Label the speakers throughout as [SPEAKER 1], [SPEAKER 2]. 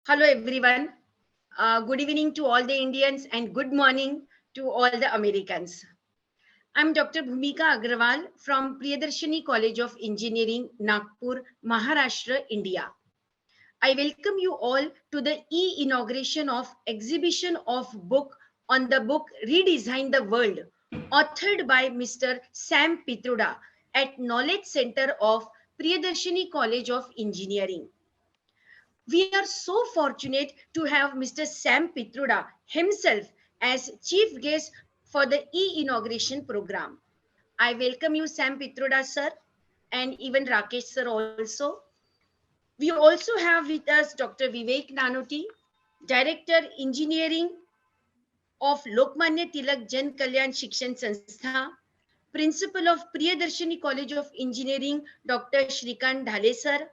[SPEAKER 1] Hello, everyone. Good evening to all the Indians and good morning to all the Americans. I'm Dr. Bhumika Agrawal from Priyadarshini College of Engineering, Nagpur, Maharashtra, India. I welcome you all to the e-inauguration of exhibition of book on the book Redesign the World, authored by Mr. Sam Pitroda at Knowledge Center of Priyadarshini College of Engineering. We are so fortunate to have Mr. Sam Pitroda himself as chief guest for the e-inauguration program. I welcome you, Sam Pitroda, sir, and even Rakesh, sir, also. We also have with us Dr. Vivek Nanoti, Director Engineering of Lokmanya Tilak Jan Kalyan Shikshan Sanstha, Principal of Priyadarshini College of Engineering, Dr. Shrikant Dhale, sir,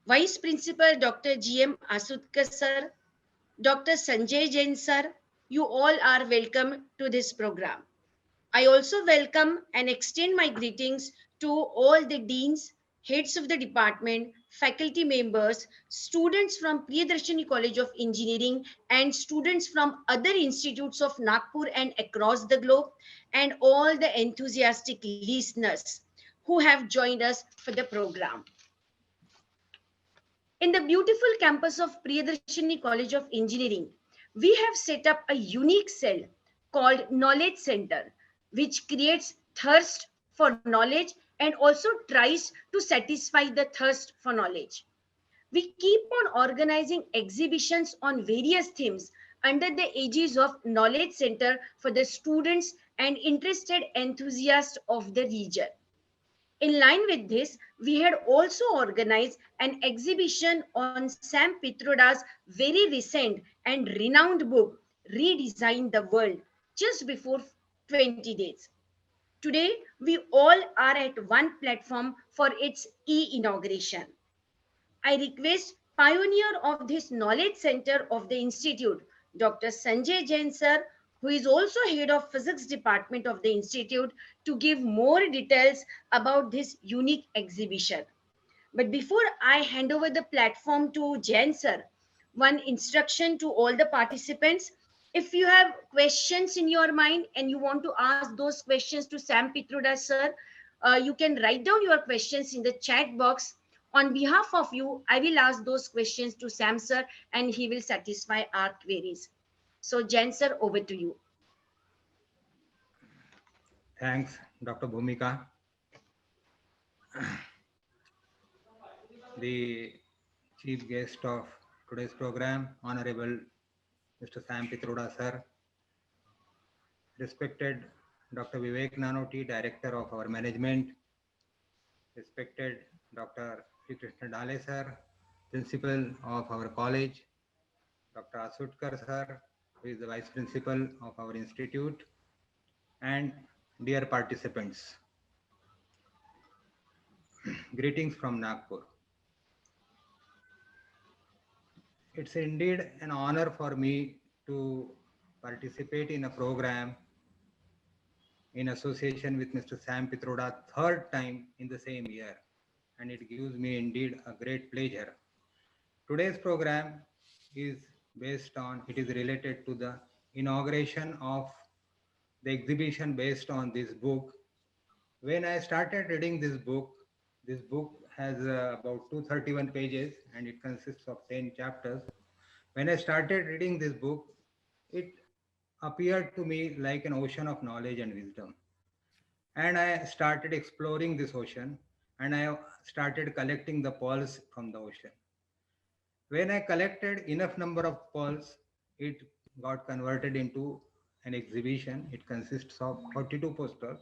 [SPEAKER 1] Vice Principal Dr. G.M. Asutkar, sir, Dr. Sanjay Jain, sir, you all are welcome to this program. I also welcome and extend my greetings to all the deans, heads of the department, faculty members, students from Priyadarshini College of Engineering, and students from other institutes of Nagpur and across the globe, and all the enthusiastic listeners who have joined us for the program. In the beautiful campus of Priyadarshini College of Engineering, we have set up a unique cell called Knowledge Center, which creates thirst for knowledge and also tries to satisfy the thirst for knowledge. We keep on organizing exhibitions on various themes under the aegis of Knowledge Center for the students and interested enthusiasts of the region. In line with this, we had also organized an exhibition on Sam Pitroda's very recent and renowned book, Redesign the World, just before 20 days. Today, we all are at one platform for its e-inauguration. I request pioneer of this knowledge center of the institute, Dr. Sanjay Jain sir, who is also head of physics department of the institute, to give more details about this unique exhibition. But before I hand over the platform to Jain sir, one instruction to all the participants. If you have questions in your mind and you want to ask those questions to Sam Pitroda sir, you can write down your questions in the chat box. On behalf of you, I will ask those questions to Sam sir and he will satisfy our queries. So Jain sir, over to you.
[SPEAKER 2] Thanks, Dr. Bhumika. The chief guest of today's program, Honorable Mr. Sam Pitroda, sir, respected Dr. Vivek Nanoti, Director of our Management, respected Dr. Sri Krishna Dale, sir, Principal of our college, Dr. Asutkar, sir, who is the Vice Principal of our institute, and dear participants, greetings from Nagpur. It's indeed an honor for me to participate in a program in association with Mr. Sam Pitroda, third time in the same year, and it gives me indeed a great pleasure. Today's program is it is related to the inauguration of the exhibition based on this book. When I started reading this book has about 231 pages and it consists of 10 chapters. When I started reading this book, it appeared to me like an ocean of knowledge and wisdom. And I started exploring this ocean and I started collecting the pearls from the ocean. When I collected enough number of pearls, it got converted into an exhibition. It consists of 42 posters.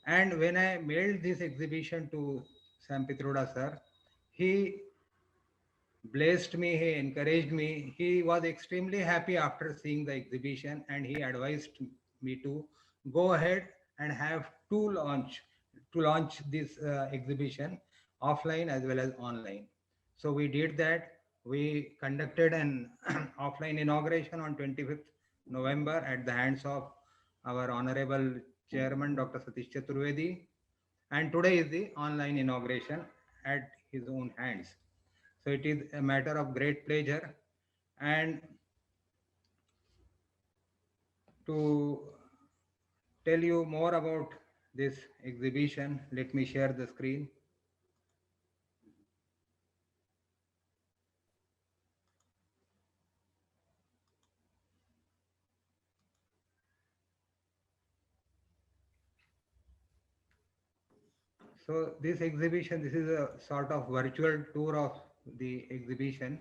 [SPEAKER 2] And when I mailed this exhibition to Sam Pitroda sir, he blessed me, he encouraged me. He was extremely happy after seeing the exhibition and he advised me to go ahead and have to launch this exhibition offline as well as online. So we did that. We conducted an offline inauguration on 25th November at the hands of our honorable chairman Dr. Satish Chaturvedi, and today is the online inauguration at his own hands. So it is a matter of great pleasure. And to tell you more about this exhibition, let me share the screen. So this exhibition, this is a sort of virtual tour of the exhibition.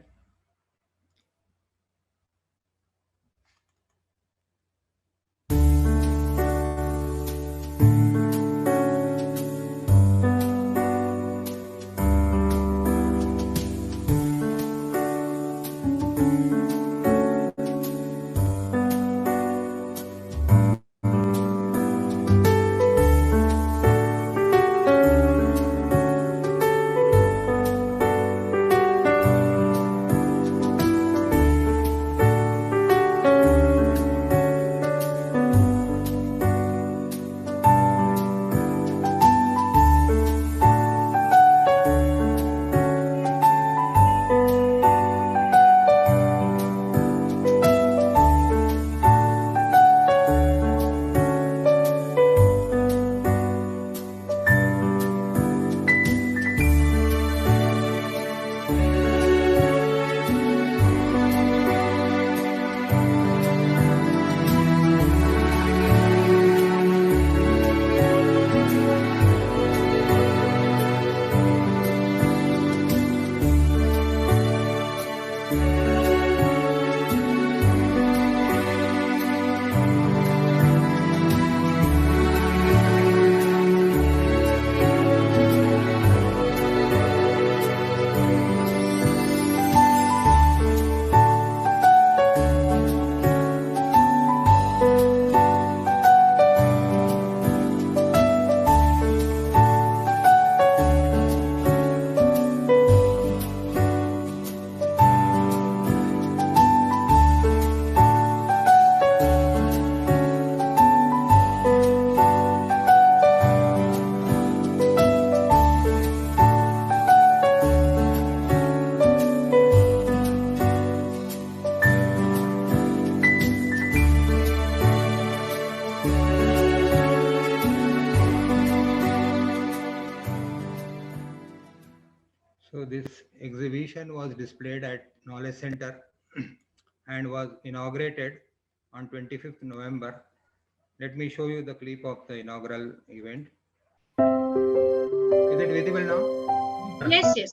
[SPEAKER 2] So this exhibition was displayed at Knowledge Center and was inaugurated on 25th November. Let me show you the clip of the inaugural event. Is it visible now?
[SPEAKER 1] Yes, yes.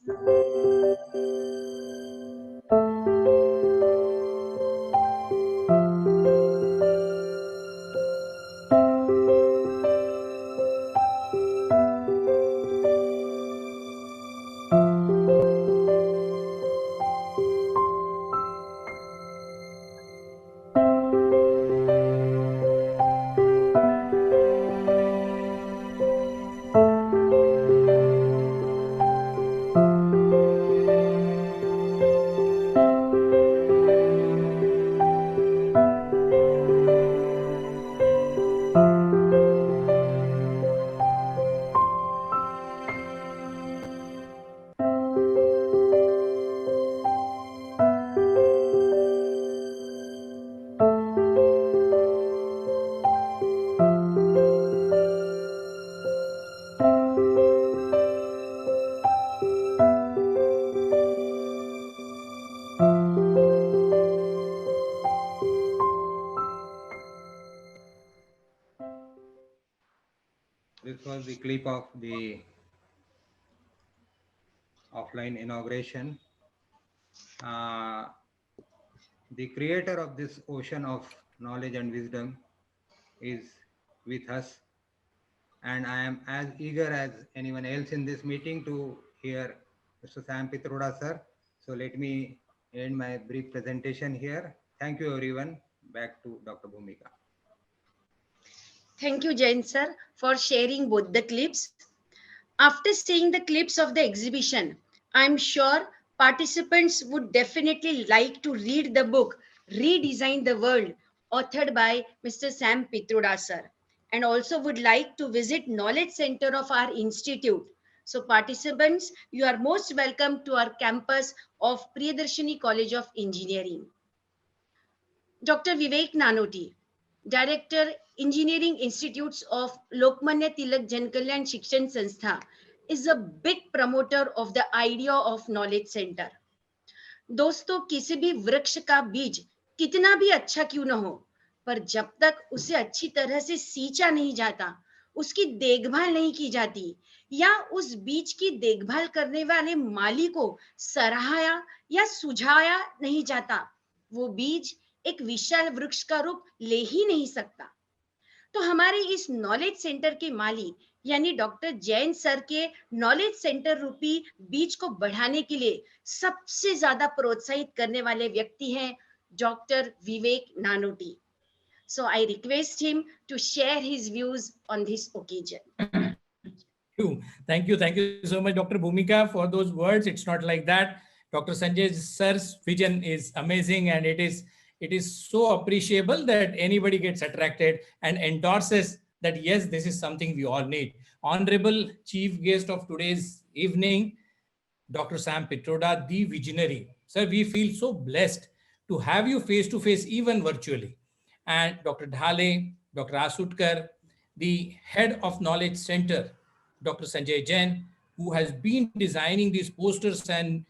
[SPEAKER 2] This was the clip of the offline inauguration. The creator of this ocean of knowledge and wisdom is with us, and I am as eager as anyone else in this meeting to hear Mr. Sam Pitroda, sir. So let me end my brief presentation here. Thank you, everyone. Back to Dr. Bhumika.
[SPEAKER 1] Thank you, Jain sir, for sharing both the clips. After seeing the clips of the exhibition, I'm sure participants would definitely like to read the book Redesign the World, authored by Mr. Sam Pitroda sir, and also would like to visit Knowledge Center of our institute So participants, you are most welcome to our campus of Priyadarshini College of Engineering. Dr. Vivek Nanoti, Director, Engineering Institutes of Lokmanya Tilak Jankalyan Shikshan Sanstha, is a big promoter of the idea of knowledge center. दोस्तों, किसी भी वृक्ष का बीज कितना भी अच्छा क्यों ना हो, पर जब तक उसे अच्छी तरह से सींचा नहीं जाता, उसकी देखभाल नहीं की जाती, या उस बीज की देखभाल करने वाले माली को सराहाया या सुझाया नहीं जाता, वो बीज एक विशाल वृक्ष का रूप ले ही नहीं सकता। तो हमारे इस नॉलेज सेंटर के माली यानी डॉक्टर जैन सर के नॉलेज सेंटर रूपी बीज को बढ़ाने के लिए सबसे ज्यादा प्रोत्साहित करने वाले व्यक्ति हैं doctor Vivek Nanoti. So I request him to share his views on this occasion.
[SPEAKER 3] Thank you so much, Dr. Bhumika, for those words. It's not like that. Dr. Sanjay sir's vision is amazing, and it is so appreciable that anybody gets attracted and endorses that yes, this is something we all need. Honorable chief guest of today's evening, Dr. Sam Pitroda, the visionary. Sir, we feel so blessed to have you face to face, even virtually. And Dr. Dhale, Dr. Asutkar, the head of Knowledge Center, Dr. Sanjay Jain, who has been designing these posters and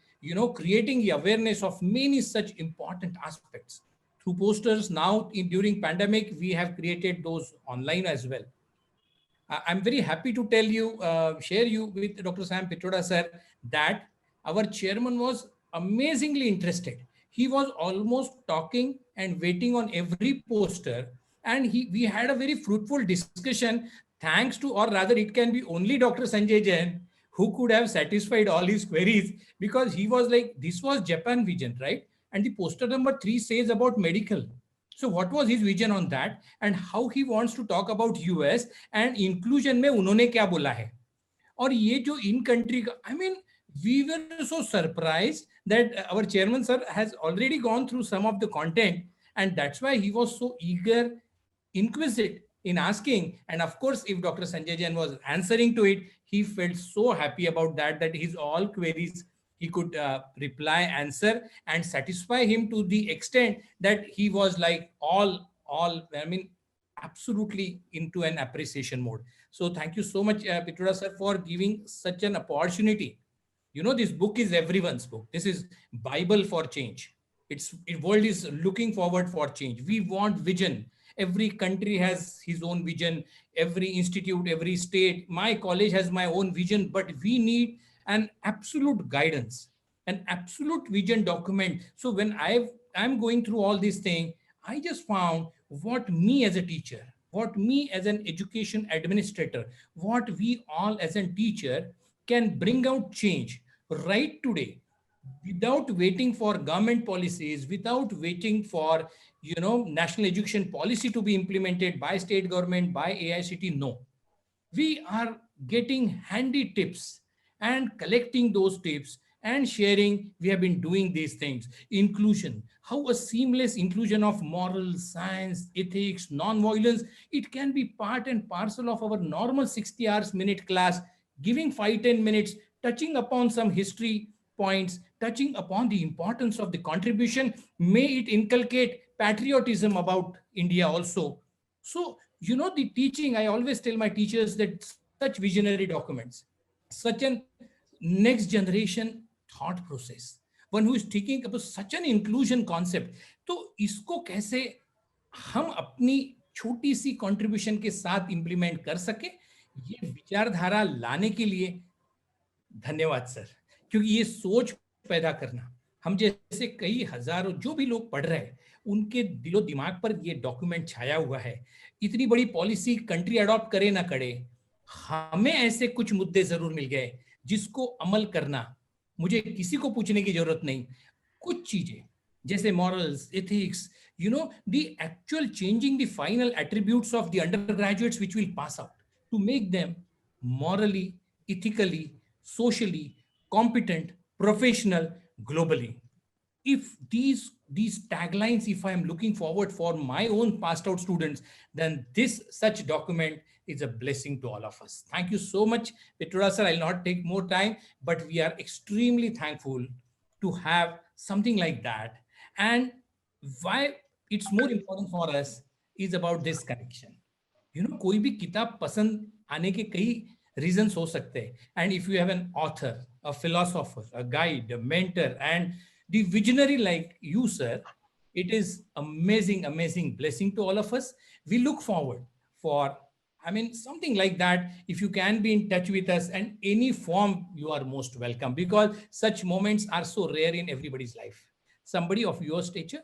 [SPEAKER 3] creating the awareness of many such important aspects. Through posters now during pandemic, we have created those online as well. I'm very happy to tell you, share you with Dr. Sam Pitroda sir, that our chairman was amazingly interested. He was almost talking and waiting on every poster, and we had a very fruitful discussion. Thanks to, or rather, it can be only Dr. Sanjay Jain who could have satisfied all his queries, because he was like, this was Japan vision, right? And the poster number 3 says about medical. So what was his vision on that, and how he wants to talk about US and inclusion में उन्होंने क्या बोला है, और ये जो in country का, I mean, we were so surprised that our chairman sir has already gone through some of the content, and that's why he was so eager, inquisitive in asking. And of course, if Dr. Sanjay Jain was answering to it, he felt so happy about that his all queries he could reply, answer, and satisfy him to the extent that he was like I mean, absolutely into an appreciation mode. So thank you so much, Pitroda sir, for giving such an opportunity. This book is everyone's book. This is Bible for change. World is looking forward for change. We want vision. Every country has his own vision. Every institute, every state, my college has my own vision, but we need an absolute guidance, an absolute vision document. So when I'm going through all these things, I just found what me as a teacher, what me as an education administrator, what we all as a teacher can bring out change right today, without waiting for government policies, without waiting for national education policy to be implemented by state government, by AICT. No, we are getting handy tips and collecting those tips and sharing. We have been doing these things. Inclusion, how a seamless inclusion of moral, science, ethics, non-violence, it can be part and parcel of our normal 60 hours minute class, giving 5-10 minutes, touching upon some history points, touching upon the importance of the contribution. May it inculcate patriotism about India also. So, the teaching, I always tell my teachers that such visionary documents, such an next generation thought process, one who is thinking about such an inclusion concept, तो इसको कैसे हम अपनी छोटी सी contribution के साथ implement कर सके, ये विचारधारा लाने के लिए धन्यवाद सर. क्योंकि ये सोच पैदा करना, हम जैसे कई हजारों जो भी लोग पढ़ रहे हैं, उनके दिलो दिमाग पर ये डॉक्यूमेंट छाया हुआ है. इतनी बड़ी पॉलिसी कंट्री अडॉप्ट करे ना करे, हमें ऐसे कुछ मुद्दे जरूर मिल गए जिसको अमल करना, मुझे किसी को पूछने की जरूरत नहीं. कुछ चीजें जैसे morals, ethics, the actual changing the final attributes of the undergraduates which will pass out to make them morally, ethically, socially competent, professional, globally. If these taglines, if I am looking forward for my own passed out students, then this such document is a blessing to all of us. Thank you so much, Pitroda sir. I'll not take more time, but we are extremely thankful to have something like that. And why it's more important for us is about this connection. कोई भी किताब पसंद आने के कई reasons हो सकते हैं, and if you have an author, a philosopher, a guide, a mentor and the visionary like you sir, it is amazing blessing to all of us. We look forward for, I mean, something like that. If you can be in touch with us and any form, you are most welcome, because such moments are so rare in everybody's life. Somebody of your stature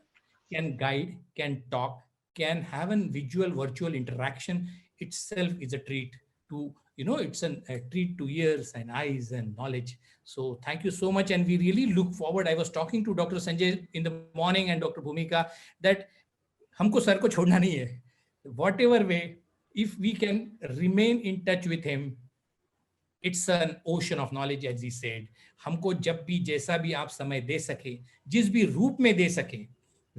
[SPEAKER 3] can guide, can talk, can have a visual virtual interaction itself is a treat to, it's a treat to ears and eyes and knowledge. So thank you so much, and we really look forward. I was talking to Dr. Sanjay in the morning and Dr. Bhumika that हमको sir को छोड़ना नहीं है. Whatever way, if we can remain in touch with him, it's an ocean of knowledge, as he said. हमको जब भी जैसा भी आप समय दे सके, जिस भी रूप में दे सके,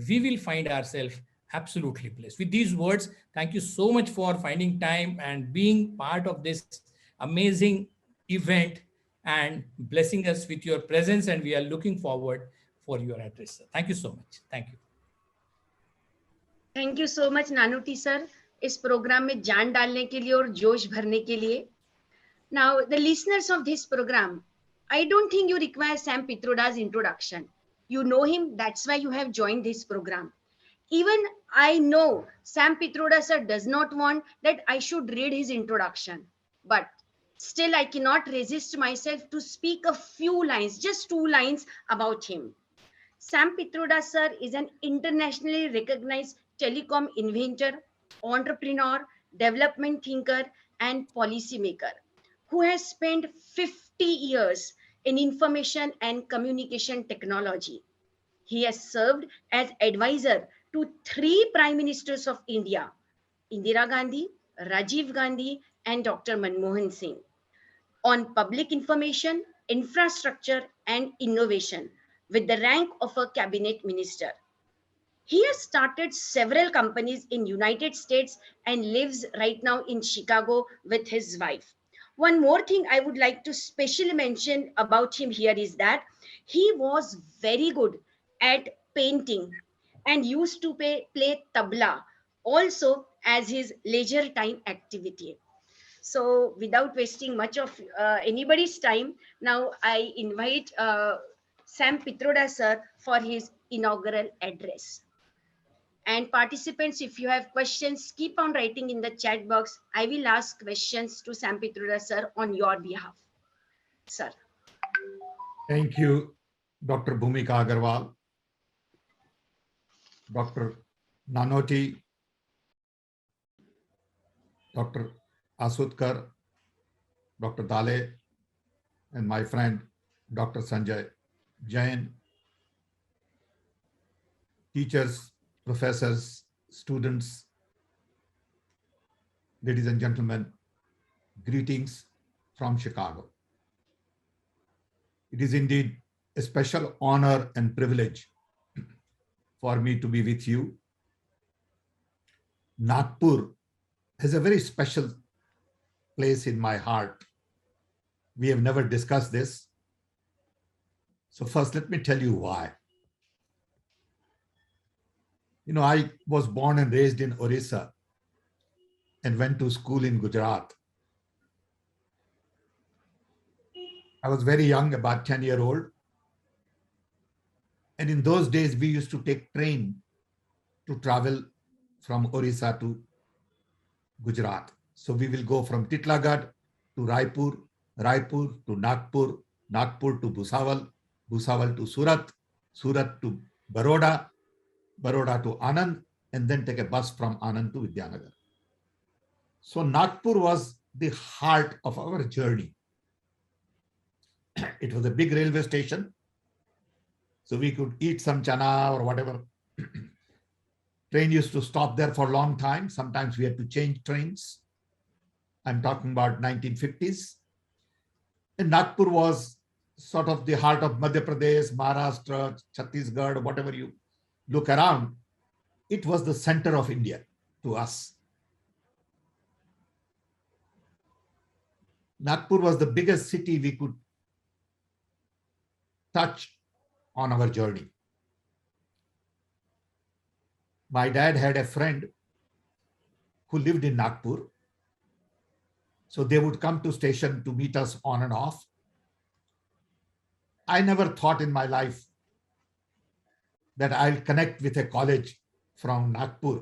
[SPEAKER 3] we will find ourselves absolutely blessed. With these words, thank you so much for finding time and being part of this amazing event and blessing us with your presence, and we are looking forward for your address, sir. Thank you so much. Thank you.
[SPEAKER 1] Thank you so much Nanoti sir, इस programme में जान डालने के लिए और जोश भरने के लिए. Now, the listeners of this program, I don't think you require Sam Pitroda's introduction. You know him, that's why you have joined this program. Even I know Sam Pitroda sir does not want that I should read his introduction, but still I cannot resist myself to speak a few lines, just 2 lines about him. Sam Pitroda sir is an internationally recognized telecom inventor, entrepreneur, development thinker, and policymaker who has spent 50 years in information and communication technology. He has served as advisor to 3 prime ministers of India, Indira Gandhi, Rajiv Gandhi, and Dr. Manmohan Singh, on public information, infrastructure, and innovation with the rank of a cabinet minister. He has started several companies in United States and lives right now in Chicago with his wife. One more thing I would like to specially mention about him here is that he was very good at painting and used to play tabla also as his leisure time activity. So without wasting much of anybody's time, now I invite Sam Pitroda sir for his inaugural address. And participants, if you have questions, keep on writing in the chat box. I will ask questions to Sam Pitroda sir on your behalf. Sir.
[SPEAKER 4] Thank you, Dr. Bhumika Agarwal, Dr. Nanoti, Dr. Asutkar, Dr. Dale, and my friend, Dr. Sanjay Jain, teachers, professors, students, ladies and gentlemen, greetings from Chicago. It is indeed a special honor and privilege for me to be with you. Nagpur has a very special place in my heart. We have never discussed this. So first, let me tell you why. You know, I was born and raised in Orissa and went to school in Gujarat. I was very young, about 10-year-old. And in those days, we used to take train to travel from Orissa to Gujarat. So we will go from Titlagarh to Raipur, Raipur to Nagpur, Nagpur to Bhusawal, Bhusawal to Surat, Surat to Baroda, Baroda to Anand, and then take a bus from Anand to Vidyanagar. So Nagpur was the heart of our journey. It was a big railway station, so we could eat some chana or whatever. Train used to stop there for a long time. Sometimes we had to change trains. I'm talking about 1950s. And Nagpur was sort of the heart of Madhya Pradesh, Maharashtra, Chhattisgarh, whatever you look around. It was the center of India to us. Nagpur was the biggest city we could touch on our journey. My dad had a friend who lived in Nagpur. So they would come to station to meet us on and off. I never thought in my life that I'll connect with a college from Nagpur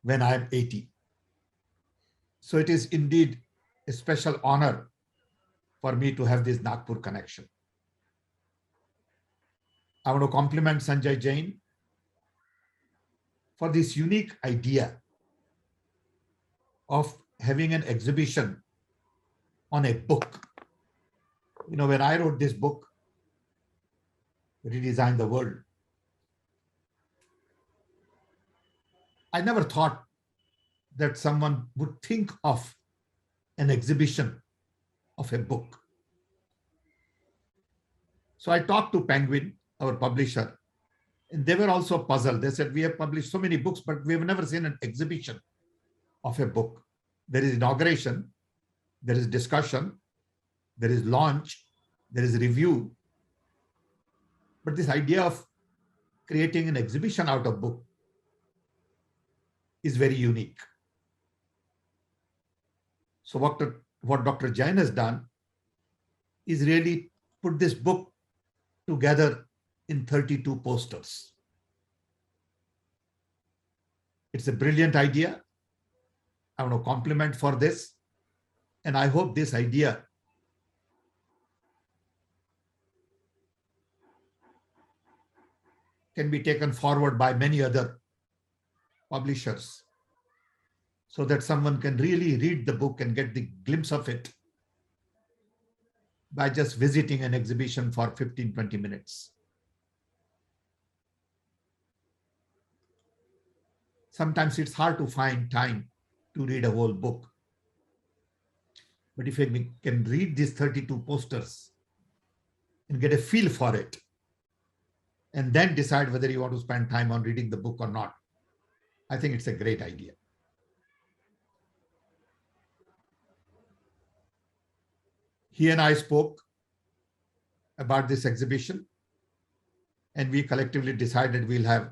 [SPEAKER 4] when I'm 80. So it is indeed a special honor for me to have this Nagpur connection. I want to compliment Sanjay Jain for this unique idea of having an exhibition on a book. You know, when I wrote this book, Redesign the World, I never thought that someone would think of an exhibition of a book. So I talked to Penguin, our publisher, and they were also puzzled. They said, we have published so many books, but we have never seen an exhibition of a book. There is inauguration, there is discussion, there is launch, there is review. But this idea of creating an exhibition out of book is very unique. So what Dr. Jain has done is really put this book together in 32 posters. It's a brilliant idea. I want to compliment for this. And I hope this idea can be taken forward by many other publishers so that someone can really read the book and get the glimpse of it by just visiting an exhibition for 15-20 minutes. Sometimes it's hard to find time to read a whole book. But if you can read these 32 posters and get a feel for it, and then decide whether you want to spend time on reading the book or not, I think it's a great idea. He and I spoke about this exhibition, and we collectively decided we'll have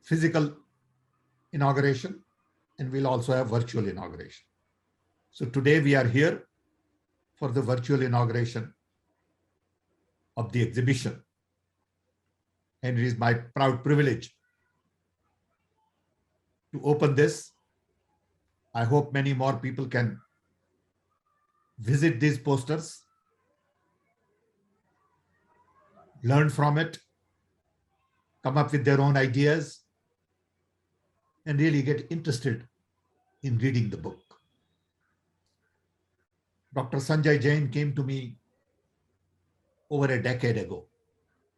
[SPEAKER 4] physical inauguration and we'll also have virtual inauguration. So today we are here for the virtual inauguration of the exhibition. And it is my proud privilege to open this. I hope many more people can visit these posters, learn from it, come up with their own ideas, and really get interested in reading the book. Dr. Sanjay Jain came to me over a decade ago,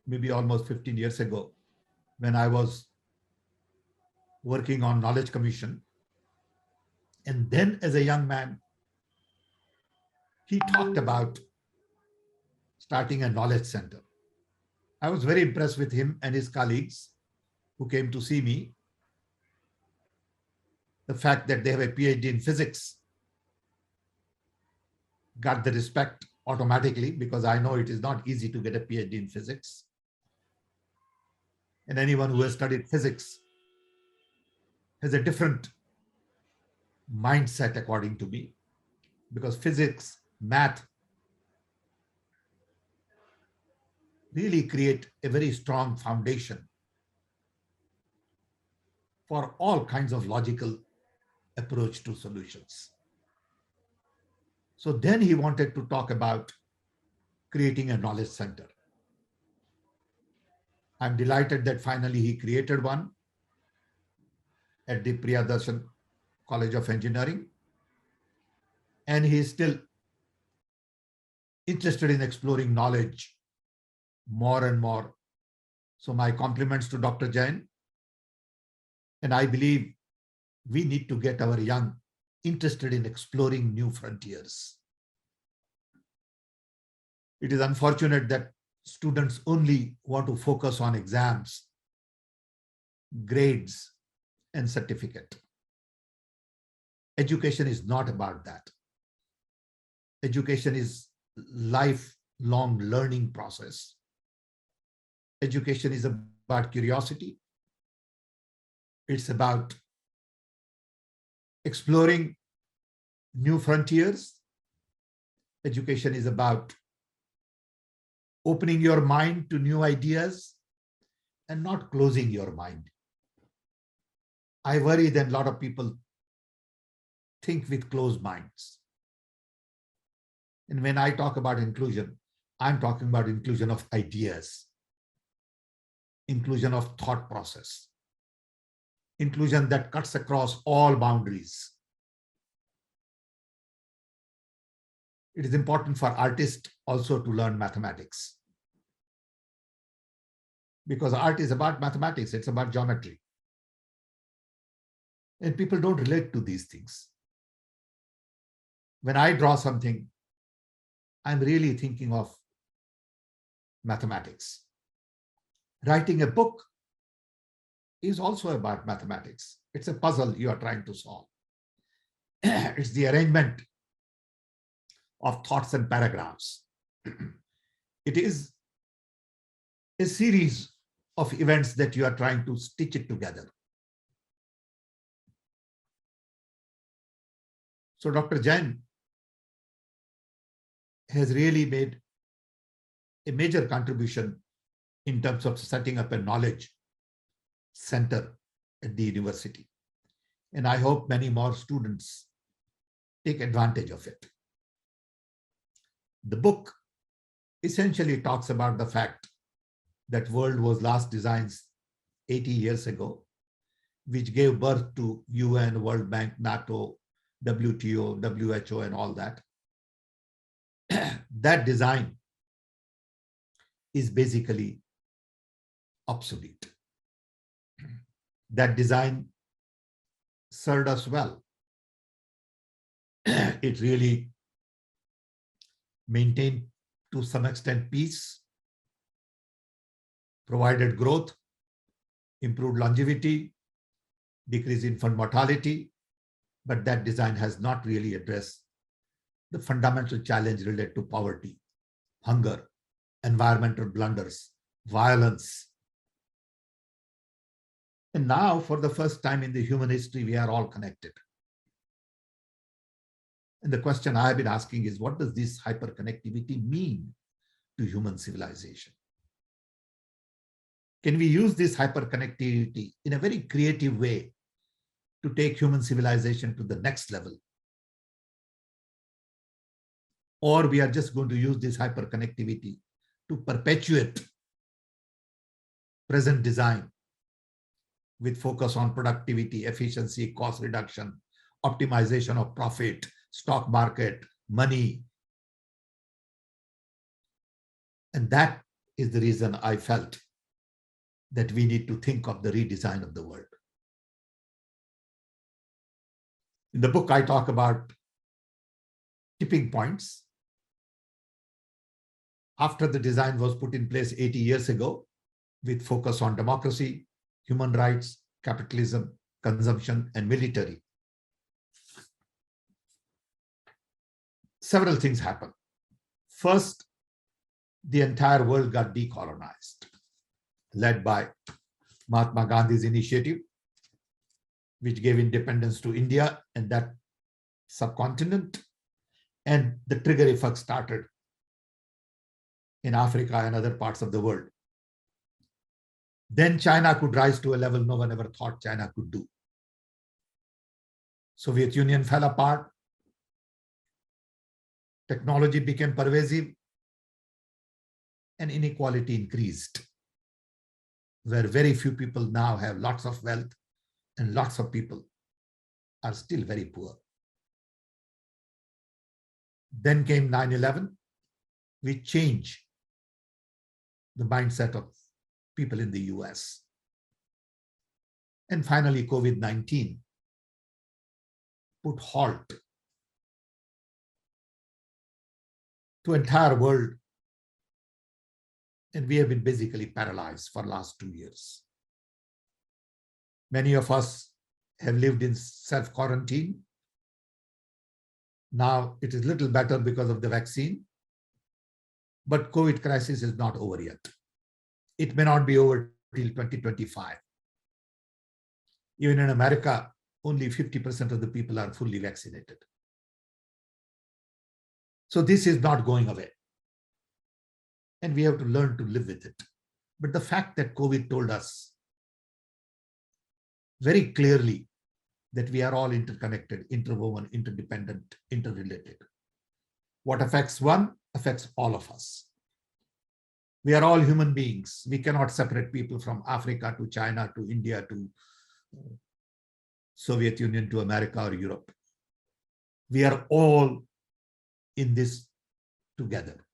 [SPEAKER 4] maybe almost 15 years ago, when I was working on Knowledge Commission. And then as a young man, he talked about starting a knowledge center. I was very impressed with him and his colleagues who came to see me. The fact that they have a PhD in physics got the respect automatically, because I know it is not easy to get a PhD in physics. And anyone who has studied physics has a different mindset, according to me, because physics, math really create a very strong foundation for all kinds of logical approach to solutions. So then he wanted to talk about creating a knowledge center. I'm delighted that finally he created one at the Priyadarshan College of Engineering. And he is still interested in exploring knowledge more and more. So my compliments to Dr. Jain. And I believe we need to get our young interested in exploring new frontiers. It is unfortunate that students only want to focus on exams, grades, and certificate. Education is not about that. Education is lifelong learning process. Education is about curiosity. It's about exploring new frontiers. Education is about opening your mind to new ideas and not closing your mind. I worry that a lot of people think with closed minds. And when I talk about inclusion, I'm talking about inclusion of ideas, inclusion of thought process, inclusion that cuts across all boundaries. It is important for artists also to learn mathematics, because art is about mathematics, it's about geometry. And people don't relate to these things. When I draw something, I'm really thinking of mathematics. Writing a book is also about mathematics. It's a puzzle you are trying to solve. It's the arrangement of thoughts and paragraphs. It is a series of events that you are trying to stitch it together. So Dr. Jain has really made a major contribution in terms of setting up a knowledge center at the university. And I hope many more students take advantage of it. The book essentially talks about the fact that world was last designed 80 years ago, which gave birth to UN, World Bank, NATO, WTO, WHO, and all that. That design is basically obsolete. That design served us well. It really maintained to some extent peace, provided growth, improved longevity, decreased infant mortality, but that design has not really addressed the fundamental challenge related to poverty, hunger, environmental blunders, violence. And now, for the first time in the human history, we are all connected. And the question I have been asking is, what does this hyperconnectivity mean to human civilization? Can we use this hyperconnectivity in a very creative way to take human civilization to the next level? Or we are just going to use this hyperconnectivity to perpetuate present design with focus on productivity, efficiency, cost reduction, optimization of profit, stock market, money. And that is the reason I felt that we need to think of the redesign of the world. In the book, I talk about tipping points. After the design was put in place 80 years ago, with focus on democracy, human rights, capitalism, consumption, and military, several things happened. First, the entire world got decolonized, led by Mahatma Gandhi's initiative, which gave independence to India and that subcontinent. And the trigger effect started in Africa and other parts of the world. Then China could rise to a level no one ever thought China could do. Soviet Union fell apart. Technology became pervasive and inequality increased, where very few people now have lots of wealth and lots of people are still very poor. Then came 9/11, which changed the mindset of people in the US. And finally, COVID-19 put halt to entire world. And we have been basically paralyzed for the last 2 years. Many of us have lived in self-quarantine Now it is little better because of the vaccine, but COVID crisis is not over yet. It may not be over till 2025. Even in America, only 50% of the people are fully vaccinated. So this is not going away. And we have to learn to live with it. But the fact that COVID told us very clearly that we are all interconnected, interwoven, interdependent, interrelated. What affects one affects all of us. We are all human beings. We cannot separate people from Africa to China to India to Soviet Union to America or Europe. We are all in this together.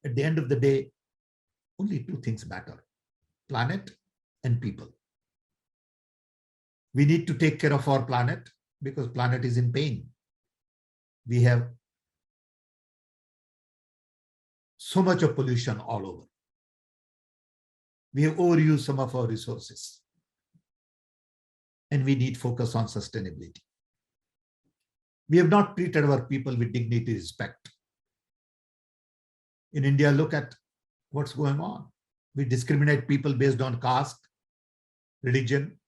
[SPEAKER 4] At the end of the day, only two things matter: planet and people. We need to take care of our planet because planet is in pain. We have so much of pollution all over. We have overused some of our resources. And we need focus on sustainability. We have not treated our people with dignity, respect. In India, look at what's going on. We discriminate people based on caste, religion.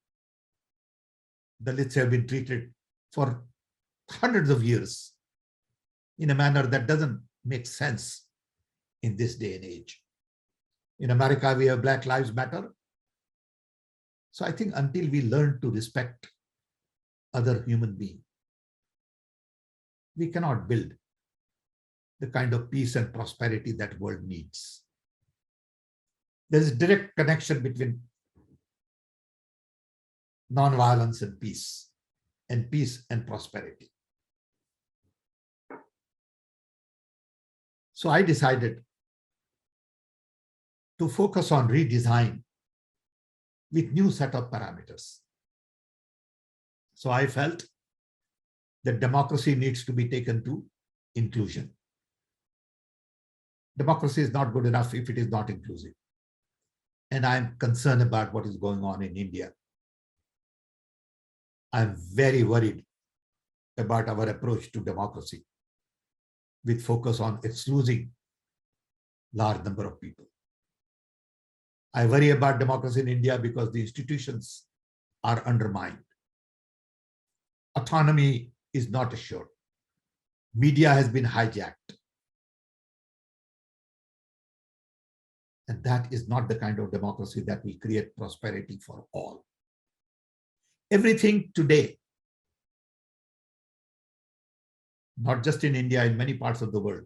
[SPEAKER 4] Dalits have been treated for hundreds of years in a manner that doesn't make sense in this day and age. In America, we have Black Lives Matter. So I think until we learn to respect other human beings, we cannot build the kind of peace and prosperity that world needs. There is a direct connection between non-violence and peace and prosperity. So I decided to focus on redesign with new set of parameters. So I felt that democracy needs to be taken to inclusion. Democracy is not good enough if it is not inclusive. And I'm concerned about what is going on in India. I'm very worried about our approach to democracy with focus on excluding large number of people. I worry about democracy in India because the institutions are undermined. Autonomy is not assured. Media has been hijacked. And that is not the kind of democracy that will create prosperity for all. Everything today, not just in India, in many parts of the world,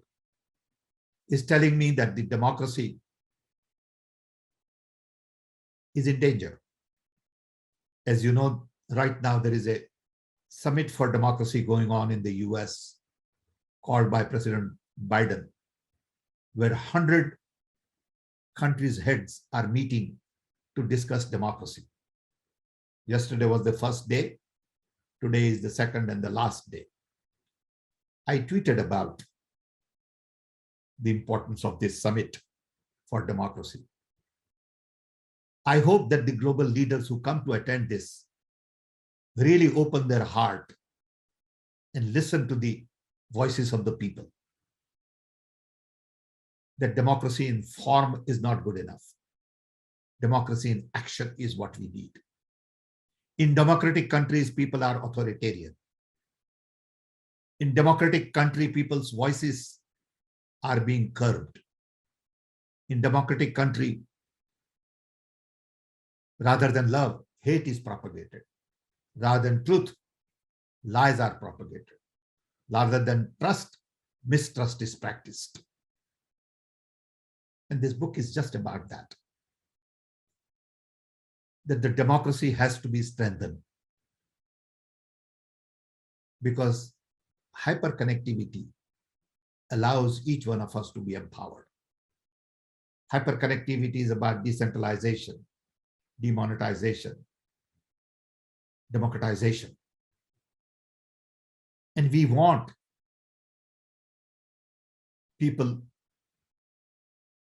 [SPEAKER 4] is telling me that the democracy is in danger. As you know, right now there is a summit for democracy going on in the US called by President Biden, where 100 countries' heads are meeting to discuss democracy. Yesterday was the first day. Today is the second and the last day. I tweeted about the importance of this summit for democracy. I hope that the global leaders who come to attend this really open their heart and listen to the voices of the people. That democracy in form is not good enough. Democracy in action is what we need. In democratic countries, people are authoritarian. In democratic country, people's voices are being curbed. In democratic country, rather than love, hate is propagated. Rather than truth, lies are propagated. Rather than trust, mistrust is practiced. And this book is just about that. That the democracy has to be strengthened. Because hyperconnectivity allows each one of us to be empowered. Hyperconnectivity is about decentralization, demonetization, democratization. And we want people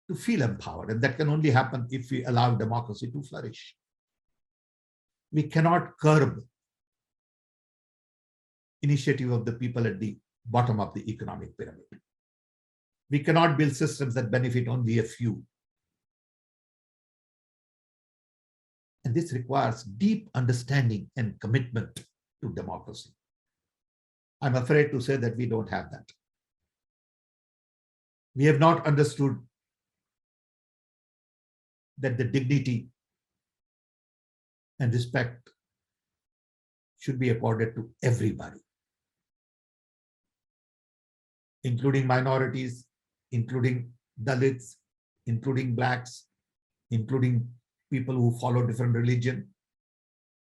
[SPEAKER 4] to feel empowered, and that can only happen if we allow democracy to flourish. We cannot curb initiative of the people at the bottom of the economic pyramid. We cannot build systems that benefit only a few. And this requires deep understanding and commitment to democracy. I'm afraid to say that we don't have that. We have not understood that the dignity and respect should be accorded to everybody, including minorities, including Dalits, including blacks, including people who follow different religion.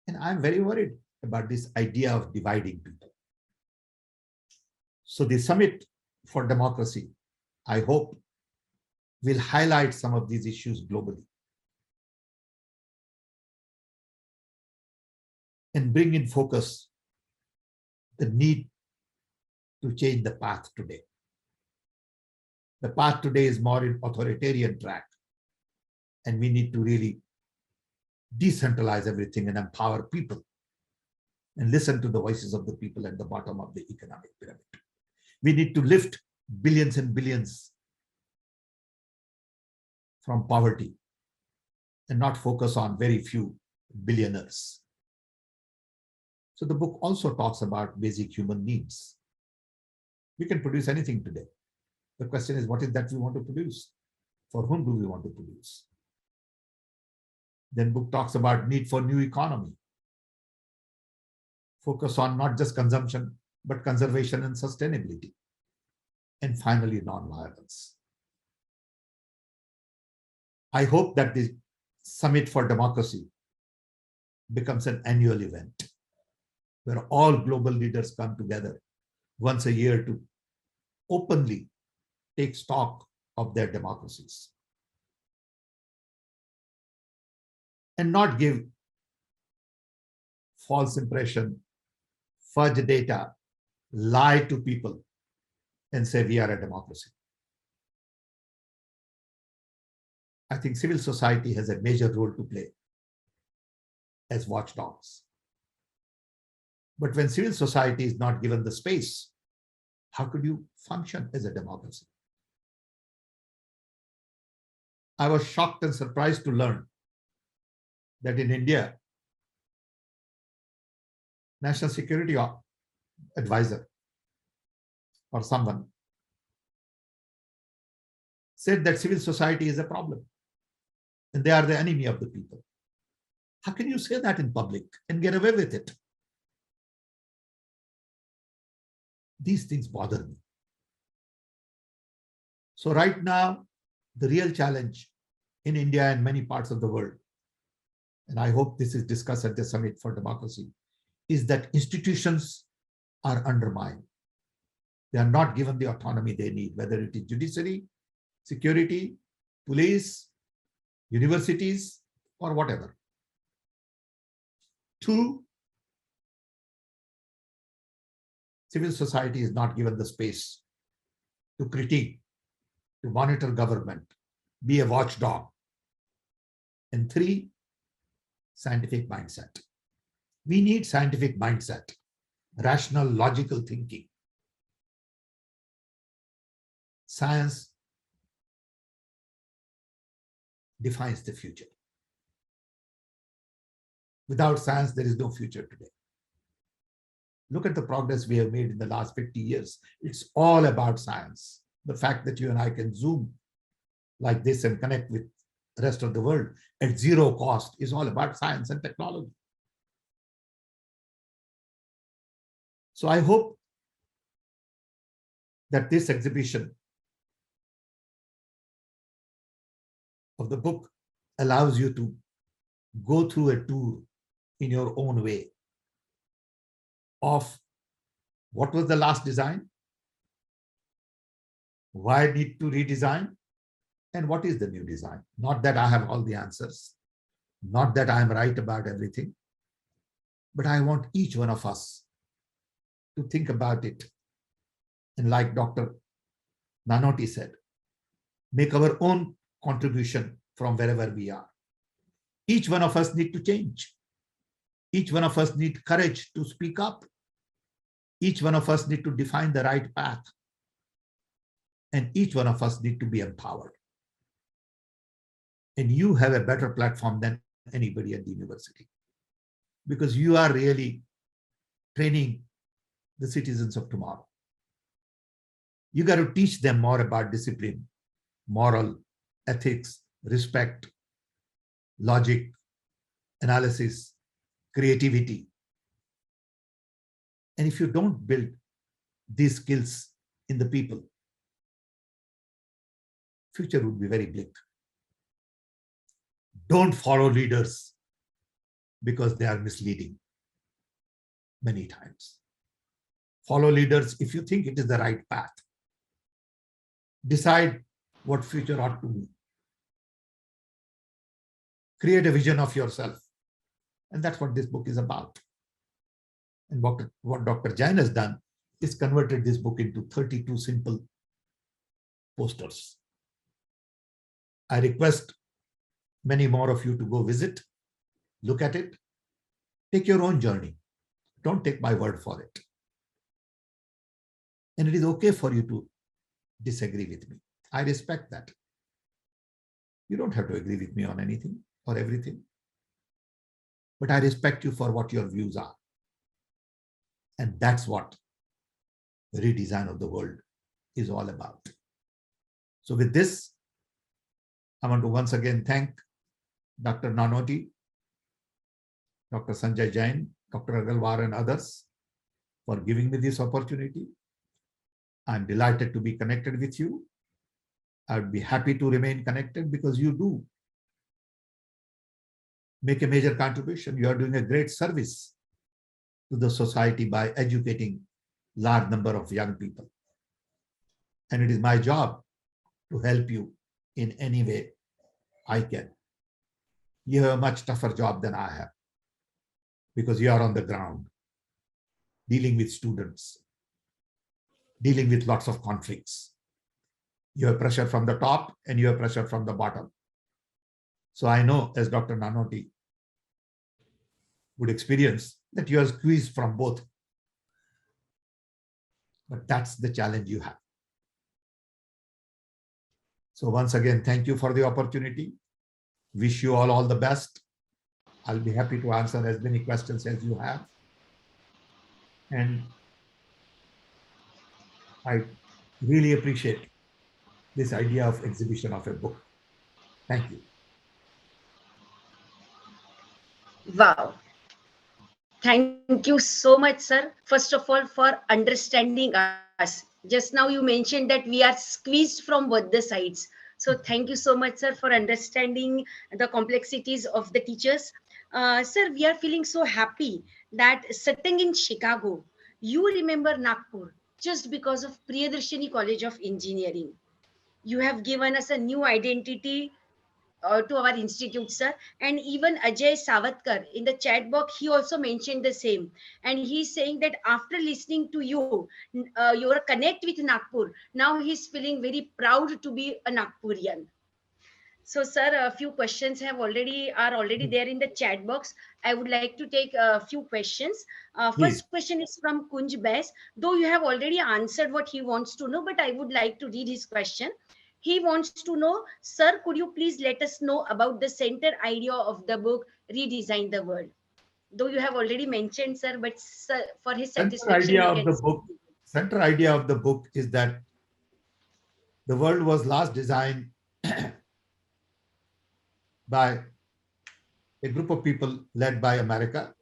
[SPEAKER 4] And I'm very worried about this idea of dividing people. So the Summit for Democracy, I hope, will highlight some of these issues globally and bring in focus the need to change the path today. The path today is more in authoritarian track, and we need to really decentralize everything and empower people and listen to the voices of the people at the bottom of the economic pyramid. We need to lift billions and billions from poverty and not focus on very few billionaires. So the book also talks about basic human needs. We can produce anything today. The question is, what is that we want to produce? For whom do we want to produce? Then book talks about need for new economy. Focus on not just consumption, but conservation and sustainability. And finally, non-violence. I hope that the Summit for Democracy becomes an annual event where all global leaders come together once a year to openly take stock of their democracies and not give false impression, fudge data, lie to people and say we are a democracy. I think civil society has a major role to play as watchdogs. But when civil society is not given the space, how could you function as a democracy? I was shocked and surprised to learn that in India, National Security Advisor or someone said that civil society is a problem and they are the enemy of the people. How can you say that in public and get away with it? These things bother me. So right now, the real challenge in India and many parts of the world, and I hope this is discussed at the Summit for Democracy, is that institutions are undermined. They are not given the autonomy they need, whether it is judiciary, security, police, universities, or whatever. Two, civil society is not given the space to critique, to monitor government, be a watchdog. And three, scientific mindset. We need scientific mindset, rational, logical thinking. Science defines the future. Without science, there is no future today. Look at the progress we have made in the last 50 years. It's all about science. The fact that you and I can Zoom like this and connect with the rest of the world at zero cost is all about science and technology. So I hope that this exhibition of the book allows you to go through a tour in your own way of what was the last design, why need to redesign, and what is the new design. Not that I have all the answers, not that I am right about everything, but I want each one of us to think about it. And like Dr. Nanotti said, make our own contribution from wherever we are. Each one of us need to change. Each one of us need courage to speak up. Each one of us need to define the right path. And each one of us need to be empowered. And you have a better platform than anybody at the university, because you are really training the citizens of tomorrow. You got to teach them more about discipline, moral, ethics, respect, logic, analysis, creativity. And if you don't build these skills in the people, future would be very bleak. Don't follow leaders because they are misleading many times. Follow leaders if you think it is the right path. Decide what future ought to be. Create a vision of yourself. And that's what this book is about. And what Dr. Jain has done is converted this book into 32 simple posters. I request many more of you to go visit, look at it, take your own journey. Don't take my word for it. And it is okay for you to disagree with me. I respect that. You don't have to agree with me on anything or everything. But I respect you for what your views are. And that's what the redesign of the world is all about. So with this, I want to once again thank Dr. Nanoti, Dr. Sanjay Jain, Dr. Agarwal and others for giving me this opportunity. I'm delighted to be connected with you. I would be happy to remain connected because you do make a major contribution. You are doing a great service to the society by educating large number of young people. And it is my job to help you in any way I can. You have a much tougher job than I have because you are on the ground, dealing with students, dealing with lots of conflicts. You have pressure from the top and you have pressure from the bottom. So I know, as Dr. Nanoti would experience, that you are squeezed from both. But that's the challenge you have. So once again, thank you for the opportunity. Wish you all the best. I'll be happy to answer as many questions as you have. And I really appreciate this idea of exhibition of a book. Thank you.
[SPEAKER 1] Wow. Thank you so much, sir. First of all, for understanding us. Just now you mentioned that we are squeezed from both the sides. So thank you so much, sir, for understanding the complexities of the teachers. Sir, we are feeling so happy that sitting in Chicago, you remember Nagpur just because of Priyadarshini College of Engineering. You have given us a new identity to our institute, sir. And even Ajay Savatkar in the chat box, he also mentioned the same. And he's saying that after listening to you, your connect with Nagpur, now he's feeling very proud to be a Nagpurian. So, sir, a few questions are already there in the chat box. I would like to take a few questions.
[SPEAKER 4] Please.
[SPEAKER 1] First question is from Kunj Bes. Though you have already answered what he wants to know, but I would like to read his question. He wants to know, sir, could you please let us know about the center idea of the book Redesign the World? Though you have already mentioned, sir, but sir, for his satisfaction, we can.
[SPEAKER 4] Center idea of the book is that the world was last designed by a group of people led by America,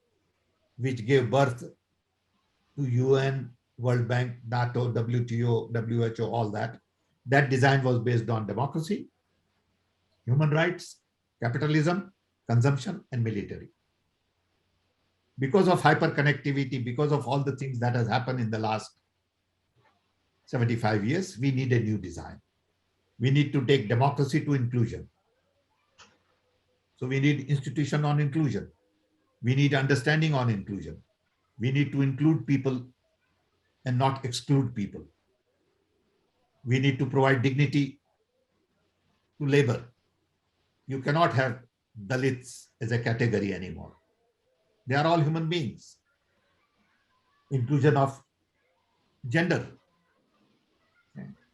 [SPEAKER 4] which gave birth to UN, World Bank, NATO, WTO, WHO, all that. That design was based on democracy, human rights, capitalism, consumption, and military. Because of hyperconnectivity, because of all the things that has happened in the last 75 years, we need a new design. We need to take democracy to inclusion. So we need institution on inclusion. We need understanding on inclusion. We need to include people and not exclude people. We need to provide dignity to labor. You cannot have Dalits as a category anymore. They are all human beings. Inclusion of gender,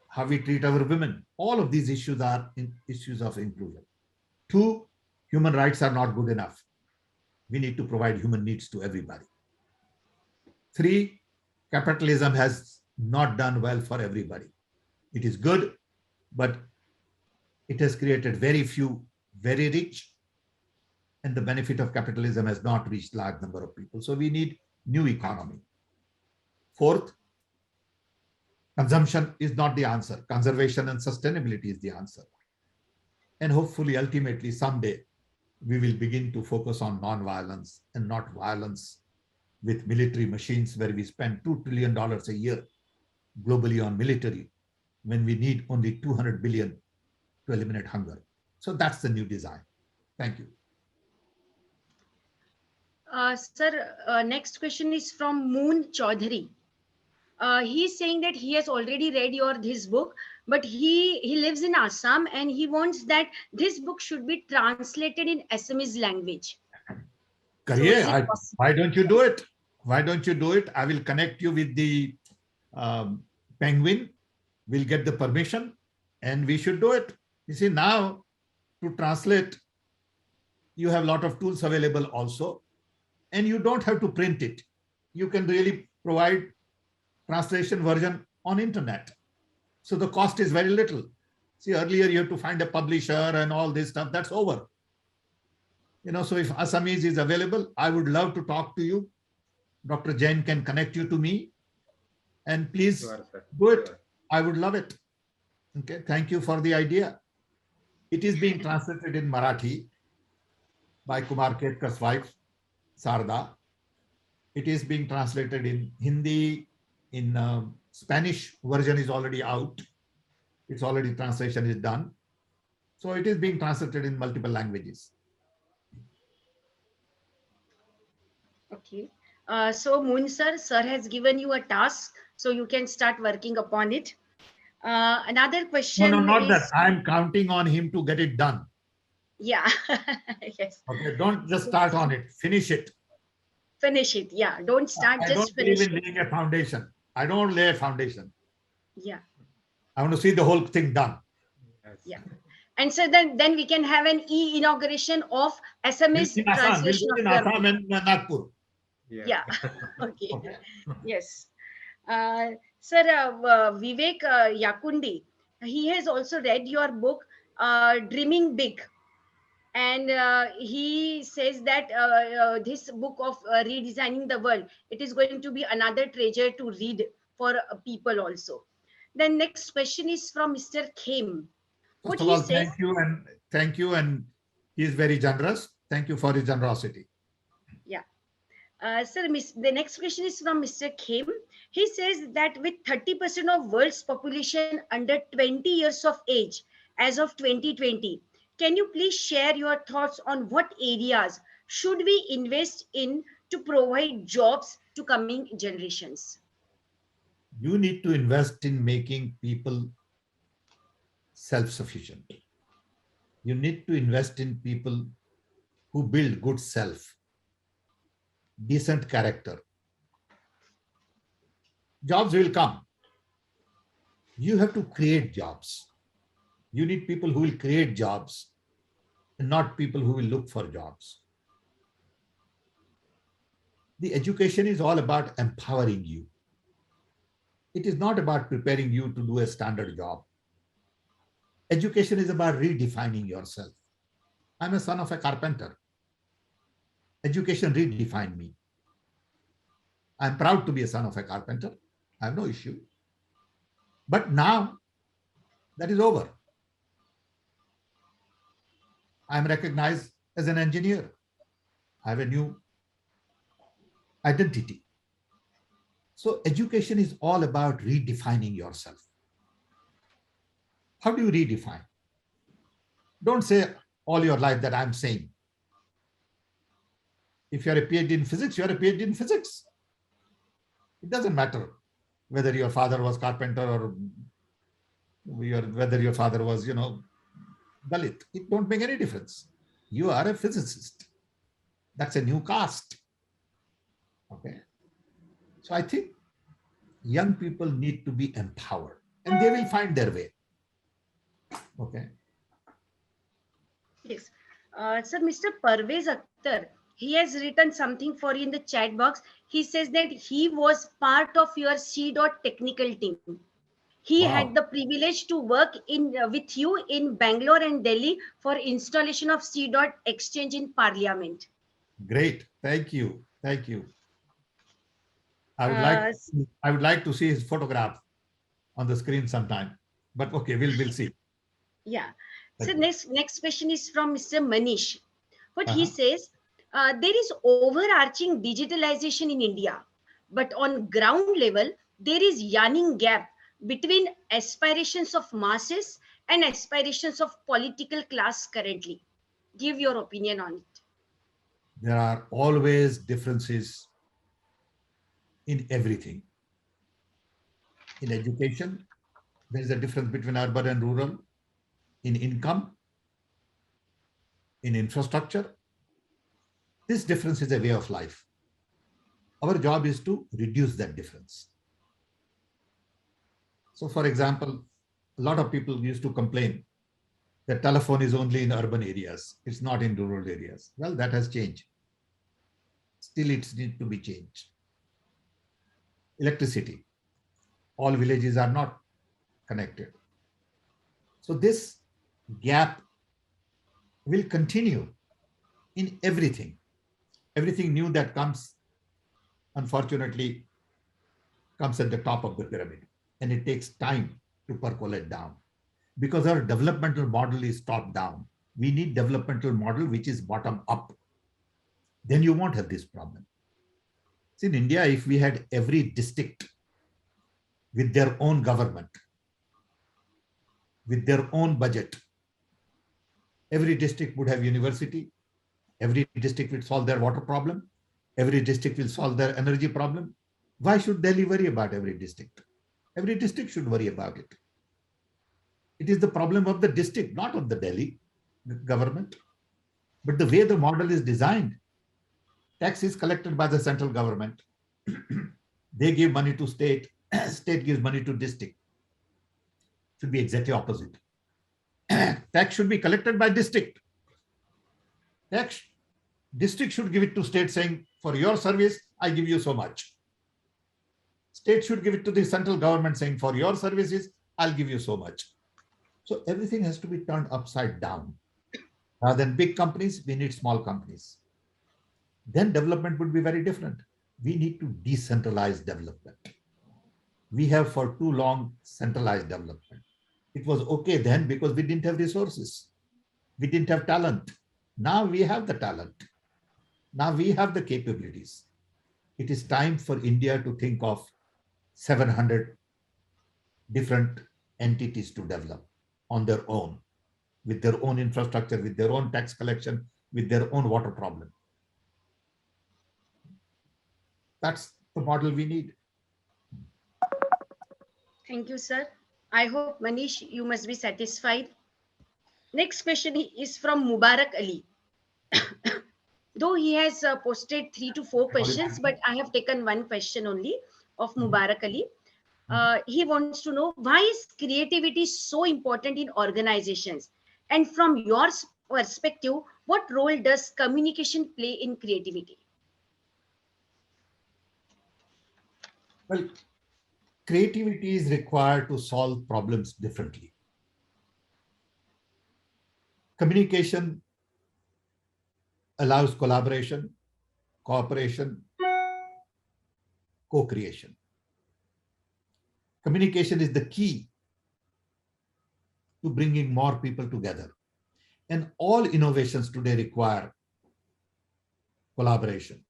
[SPEAKER 4] how we treat our women. All of these issues are issues of inclusion. 2, human rights are not good enough. We need to provide human needs to everybody. 3, capitalism has not done well for everybody. It is good, but it has created very few, very rich, and the benefit of capitalism has not reached large number of people. So we need new economy. 4th, consumption is not the answer. Conservation and sustainability is the answer. And hopefully, ultimately, someday, we will begin to focus on non-violence and not violence with military machines, where we spend $2 trillion a year globally on military, when we need only 200 billion to eliminate hunger. So that's the new design. Thank you.
[SPEAKER 1] Sir, next question is from Moon Chaudhary. He's saying that he has already read his book, but he lives in Assam and he wants that this book should be translated in Assamese language.
[SPEAKER 4] Kariye, why don't you do it? Why don't you do it? I will connect you with the Penguin. We'll get the permission and we should do it. You see, now to translate, you have a lot of tools available also, and you don't have to print it. You can really provide translation version on internet. So the cost is very little. See, earlier you have to find a publisher and all this stuff. That's over. So if Assamese is available, I would love to talk to you. Dr. Jain can connect you to me. And please do it. I would love it. Okay, thank you for the idea. It is being translated in Marathi by Kumar Ketkar's wife, Sarda. It is being translated in Hindi, in Spanish version is already out. It's already translation is done. So it is being translated in multiple languages.
[SPEAKER 1] Okay. So Moon sir has given you a task, so you can start working upon it. Another question.
[SPEAKER 4] No, not that. I'm counting on him to get it done.
[SPEAKER 1] Yeah. Yes.
[SPEAKER 4] Okay, don't just start on it. Finish it.
[SPEAKER 1] Finish it. Yeah. Don't start, just finish it.
[SPEAKER 4] I don't believe in laying a foundation. I don't lay a foundation.
[SPEAKER 1] Yeah.
[SPEAKER 4] I want to see the whole thing done.
[SPEAKER 1] Yeah. And so then we can have an e-inauguration of SMS translation of your
[SPEAKER 4] Assam and Nagpur.
[SPEAKER 1] Yeah. Okay. Yes. Sir, Vivek Yakundi, he has also read your book, Dreaming Big. And he says that this book of Redesigning the World, it is going to be another treasure to read for people also. The next question is from Mr. Khem.
[SPEAKER 4] First of all, thank you. And he is very generous. Thank you for his generosity.
[SPEAKER 1] Yeah. Sir, the next question is from Mr. Khem. He says that with 30% of world's population under 20 years of age as of 2020, can you please share your thoughts on what areas should we invest in to provide jobs to coming generations?
[SPEAKER 4] You need to invest in making people self-sufficient. You need to invest in people who build good self, decent character. Jobs will come. You have to create jobs. You need people who will create jobs and not people who will look for jobs. The education is all about empowering you. It is not about preparing you to do a standard job. Education is about redefining yourself. I'm a son of a carpenter. Education redefined me. I'm proud to be a son of a carpenter. I have no issue. But now that is over. I'm recognized as an engineer. I have a new identity. So education is all about redefining yourself. How do you redefine? Don't say all your life that I'm saying. If you're a PhD in physics, you're a PhD in physics. It doesn't matter whether your father was carpenter or whether your father was, Dalit. It don't make any difference. You are a physicist. That's a new caste. Okay. So I think young people need to be empowered and they will find their way. Okay.
[SPEAKER 1] Yes. Sir, Mr. Parvez Akhtar, he has written something for you in the chat box. He says that he was part of your C. technical team. He had
[SPEAKER 4] Wow.
[SPEAKER 1] the privilege to work in with you in Bangalore and Delhi for installation of C. exchange in Parliament.
[SPEAKER 4] Great. Thank you. Thank you. I would like
[SPEAKER 1] Uh,
[SPEAKER 4] I would like to see his photograph on the screen sometime. But okay, we'll see.
[SPEAKER 1] yeah. So
[SPEAKER 4] Thank you.
[SPEAKER 1] next question is from Mr. Manish. What he
[SPEAKER 4] Uh-huh.
[SPEAKER 1] says, there is overarching digitalization in India, but on ground level, there is yawning gap between aspirations of masses and aspirations of political class currently. Give your opinion on it.
[SPEAKER 4] There are always differences in everything. In education, there is a difference between urban and rural. In income, in infrastructure, this difference is a way of life. Our job is to reduce that difference. So, for example, a lot of people used to complain that telephone is only in urban areas. It's not in rural areas. Well, that has changed. Still, it needs to be changed. Electricity. All villages are not connected. So this gap will continue in everything. Everything new that comes, unfortunately, comes at the top of the pyramid. And it takes time to percolate down. Because our developmental model is top down. We need developmental model which is bottom up. Then you won't have this problem. See, in India, if we had every district with their own government, with their own budget, every district would have university, every district will solve their water problem, every district will solve their energy problem. Why should Delhi worry about every district? Every district should worry about it. It is the problem of the district, not of the Delhi government. But the way the model is designed, tax is collected by the central government. They give money to state, state gives money to district. Should be exactly opposite. Tax should be collected by district. Tax district should give it to state saying, for your service, I give you so much. State should give it to the central government saying, for your services, I'll give you so much. So everything has to be turned upside down. Rather than big companies, we need small companies. Then development would be very different. We need to decentralize development. We have for too long centralized development. It was okay then because we didn't have resources. We didn't have talent. Now we have the talent. Now we have the capabilities. It is time for India to think of 700 different entities to develop on their own, with their own infrastructure, with their own tax collection, with their own water problem. That's the model we need.
[SPEAKER 1] Thank you, sir. I hope, Manish, you must be satisfied. Next question is from Mubarak Ali. Though he has posted 3 to 4 questions, but I have taken one question only of Mubarak Ali. He wants to know, why is creativity so important in organizations? And from your perspective, what role does communication play in creativity?
[SPEAKER 4] Well, creativity is required to solve problems differently. Communication allows collaboration, cooperation, co-creation. Communication is the key to bringing more people together. And all innovations today require collaboration.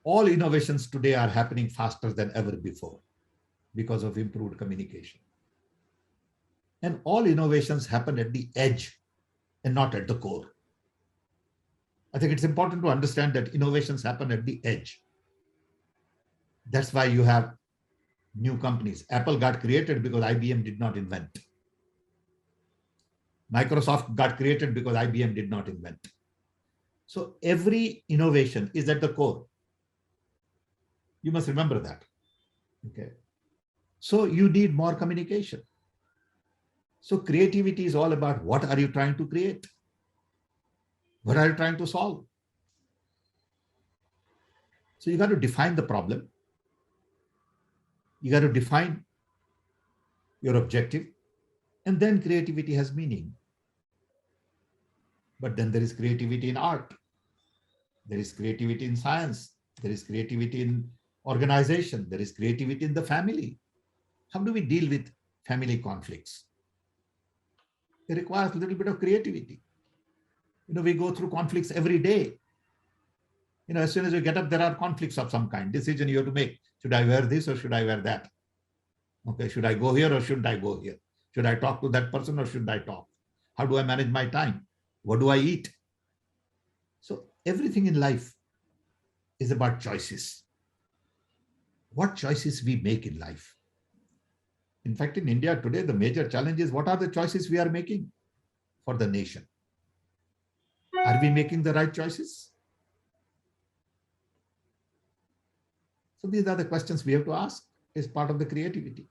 [SPEAKER 4] All innovations today are happening faster than ever before because of improved communication. And all innovations happen at the edge and not at the core. I think it's important to understand that innovations happen at the edge. That's why you have new companies. Apple got created because IBM did not invent. Microsoft got created because IBM did not invent. So every innovation is at the core. You must remember that. Okay. So you need more communication. So creativity is all about what are you trying to create? What are you trying to solve? So you got to define the problem. You got to define your objective, and then creativity has meaning. But then there is creativity in art. There is creativity in science. There is creativity in organization. There is creativity in the family. How do we deal with family conflicts? It requires a little bit of creativity. We go through conflicts every day. As soon as you get up, there are conflicts of some kind. Decision you have to make. Should I wear this or should I wear that? Okay, should I go here or shouldn't I go here? Should I talk to that person or shouldn't I talk? How do I manage my time? What do I eat? So everything in life is about choices. What choices we make in life. In fact, in India today, the major challenge is what are the choices we are making for the nation? Are we making the right choices? So these are the questions we have to ask as part of the creativity.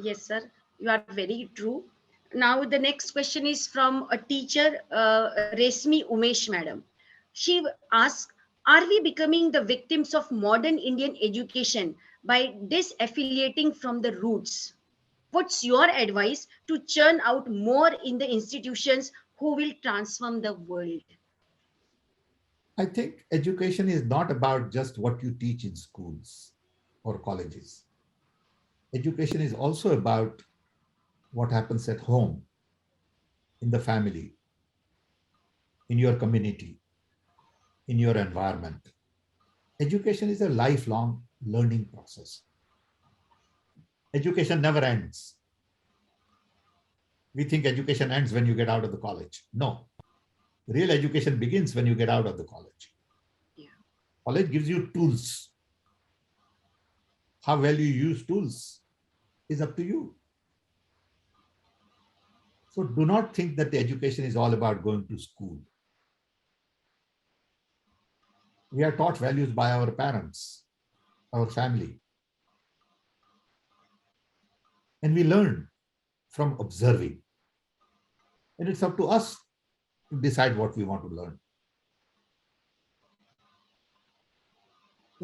[SPEAKER 1] Yes, sir. You are very true. Now, the next question is from a teacher, Resmi Umesh, madam. She asks, are we becoming the victims of modern Indian education by disaffiliating from the roots? What's your advice to churn out more in the institutions who will transform the world?
[SPEAKER 4] I think education is not about just what you teach in schools or colleges. Education is also about what happens at home, in the family, in your community, in your environment. Education is a lifelong learning process. Education never ends. We think education ends when you get out of the college. No, real education begins when you get out of the college.
[SPEAKER 1] Yeah.
[SPEAKER 4] College gives you tools. How well you use tools is up to you. So do not think that the education is all about going to school. We are taught values by our parents, our family. And we learn from observing. And it's up to us to decide what we want to learn.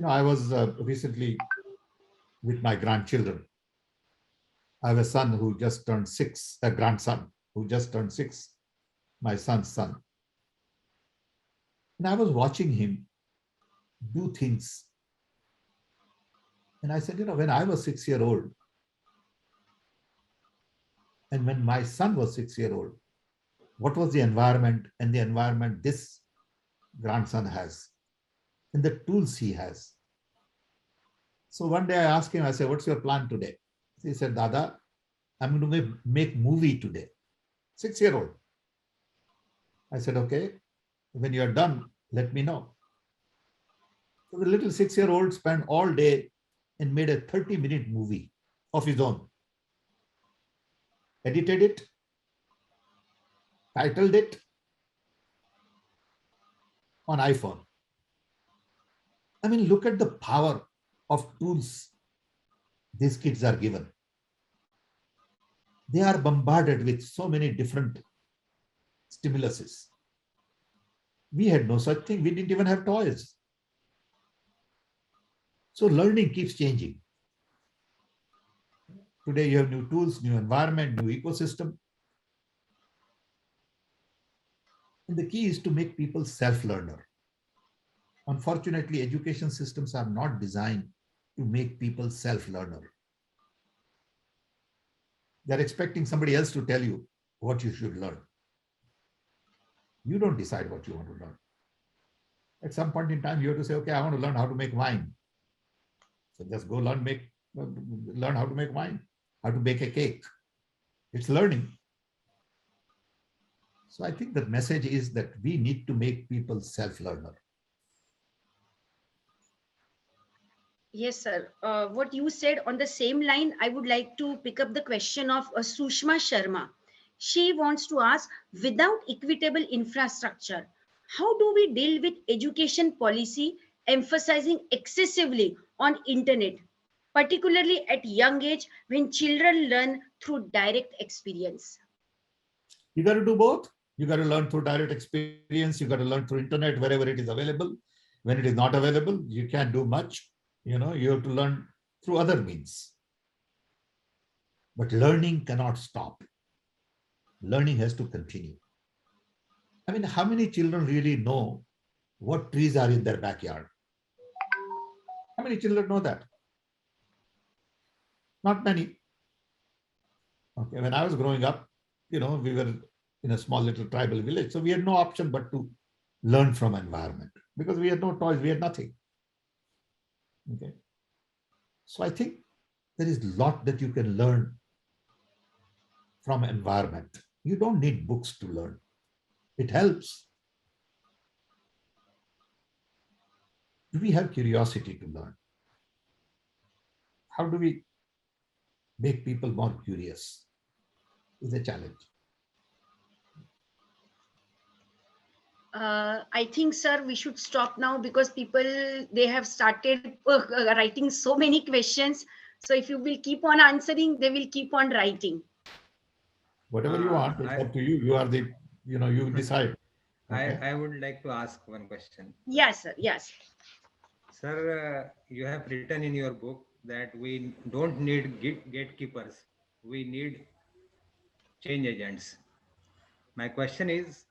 [SPEAKER 4] I was recently with my grandchildren. I have a son who just turned 6, a grandson who just turned 6, my son's son. And I was watching him do things. And I said, when I was 6-year-old, and when my son was 6-year-old, what was the environment and the environment this grandson has and the tools he has. So one day I asked him, I said, what's your plan today? He said, Dada, I'm going to make movie today. 6-year-old. I said, okay, when you're done, let me know. So the little 6-year-old spent all day and made a 30-minute movie of his own. Edited it, titled it on iPhone. I mean, look at the power of tools these kids are given. They are bombarded with so many different stimuluses. We had no such thing. We didn't even have toys. So learning keeps changing. Today you have new tools, new environment, new ecosystem. And the key is to make people self-learner. Unfortunately, education systems are not designed to make people self-learner. They're expecting somebody else to tell you what you should learn. You don't decide what you want to learn. At some point in time, you have to say, okay, I want to learn how to make wine. So just go learn how to make wine, how to bake a cake. It's learning. So I think the message is that we need to make people self-learner.
[SPEAKER 1] Yes, sir. What you said on the same line, I would like to pick up the question of Sushma Sharma. She wants to ask, without equitable infrastructure, how do we deal with education policy emphasizing excessively on internet, particularly at young age when children learn through direct experience.
[SPEAKER 4] You got to do both. You got to learn through direct experience. You got to learn through internet wherever it is available. When it is not available, you can't do much. You have to learn through other means. But learning cannot stop. Learning has to continue. I mean, how many children really know what trees are in their backyard? How many children know that? Not many. Okay, when I was growing up, we were in a small little tribal village, so we had no option but to learn from environment because we had no toys, we had nothing. Okay, so I think there is a lot that you can learn from environment. You don't need books to learn. It helps. Do we have curiosity to learn? How do we make people more curious? Is a challenge.
[SPEAKER 1] I think, sir, we should stop now because people, they have started writing so many questions. So if you will keep on answering, they will keep on writing.
[SPEAKER 4] Whatever you want, it's up to you. You are the, you decide. Okay?
[SPEAKER 2] I would like to ask one question.
[SPEAKER 1] Yes, sir. Yes.
[SPEAKER 2] Sir, you have written in your book that we don't need gatekeepers. We need change agents. My question is,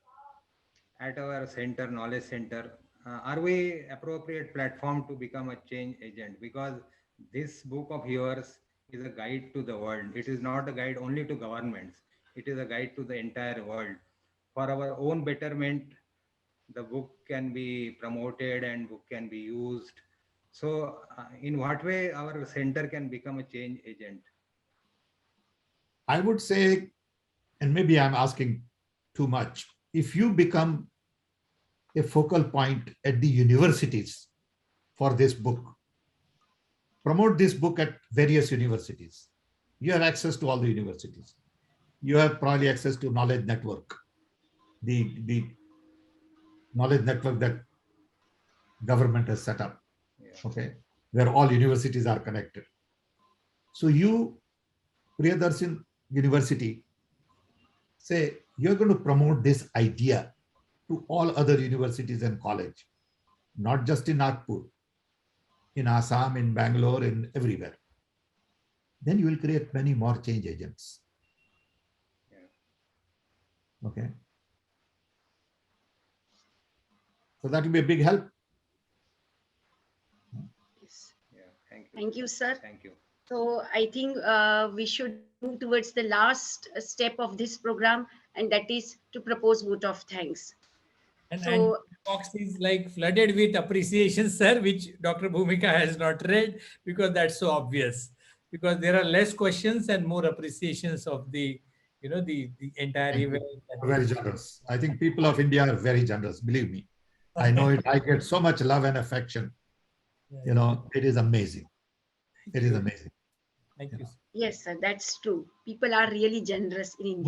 [SPEAKER 2] at our center, knowledge center, are we appropriate platform to become a change agent? Because this book of yours is a guide to the world. It is not a guide only to governments. It is a guide to the entire world. For our own betterment, the book can be promoted and book can be used. So, in what way our center can become a change agent?
[SPEAKER 4] I would say, and maybe I'm asking too much, if you become a focal point at the universities for this book, promote this book at various universities. You have access to all the universities. You have probably access to knowledge network, the knowledge network that government has set up, okay, where all universities are connected. So you, Priyadarshan University, say you're going to promote this idea to all other universities and college, not just in Nagpur, in Assam, in Bangalore, in everywhere. Then you will create many more change agents. Okay. So that will be a big help.
[SPEAKER 1] Yes.
[SPEAKER 2] Yeah, thank you.
[SPEAKER 1] Thank you, sir.
[SPEAKER 2] Thank you.
[SPEAKER 1] So I think we should move towards the last step of this program, and that is to propose vote of thanks.
[SPEAKER 3] And
[SPEAKER 1] So
[SPEAKER 3] box is like flooded with appreciation, sir, which Dr. Bhumika has not read because that's so obvious. Because there are less questions and more appreciations of the, the entire
[SPEAKER 4] Thank you.
[SPEAKER 3] event.
[SPEAKER 4] Very generous. I think people of India are very generous. Believe me, I know it. I get so much love and affection. It is amazing. It is amazing.
[SPEAKER 3] Thank you.
[SPEAKER 1] yes, sir, that's true. People are really generous in India.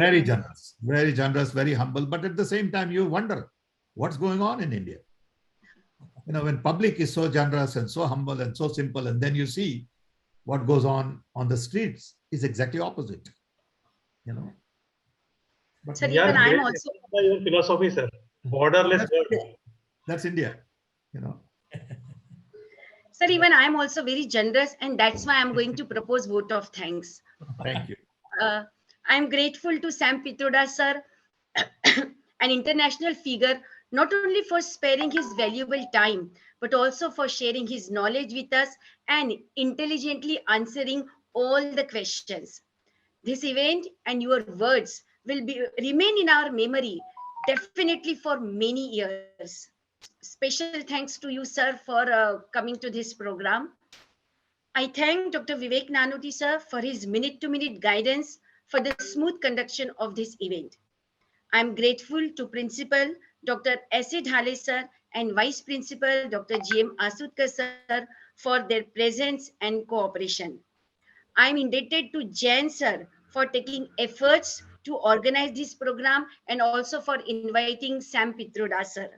[SPEAKER 4] Very generous, very humble. But at the same time, you wonder what's going on in India. When public is so generous and so humble and so simple, and then you see what goes on the streets is exactly opposite. But
[SPEAKER 1] Sir,
[SPEAKER 5] We are
[SPEAKER 1] even I'm
[SPEAKER 5] great
[SPEAKER 1] also
[SPEAKER 5] by your philosophy, sir. Borderless world.
[SPEAKER 4] that's India.
[SPEAKER 1] Sir, even I'm also very generous, and that's why I'm going to propose vote of thanks.
[SPEAKER 4] Thank you.
[SPEAKER 1] I'm grateful to Sam Pitroda, sir, an international figure, not only for sparing his valuable time, but also for sharing his knowledge with us and intelligently answering all the questions. This event and your words will remain in our memory definitely for many years. Special thanks to you, sir, for coming to this program. I thank Dr. Vivek Nanoti, sir, for his minute-to-minute guidance for the smooth conduction of this event. I am grateful to Principal Dr. S.A. Dhale, sir, and Vice Principal Dr. G.M. Asutkar, sir, for their presence and cooperation. I am indebted to Jain, sir, for taking efforts to organize this program and also for inviting Sam Pitroda, sir.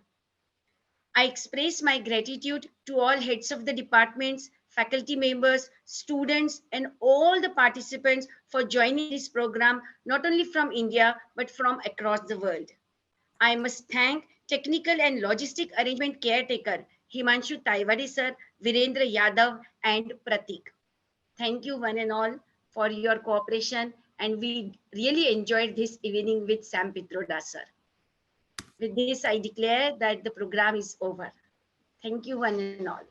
[SPEAKER 1] I express my gratitude to all heads of the departments, faculty members, students, and all the participants for joining this program, not only from India, but from across the world. I must thank technical and logistic arrangement caretaker Himanshu Taiwade sir, Virendra Yadav, and Pratik. Thank you one and all for your cooperation, and we really enjoyed this evening with Sam Pitroda sir. With this, I declare that the program is over. Thank you one and all.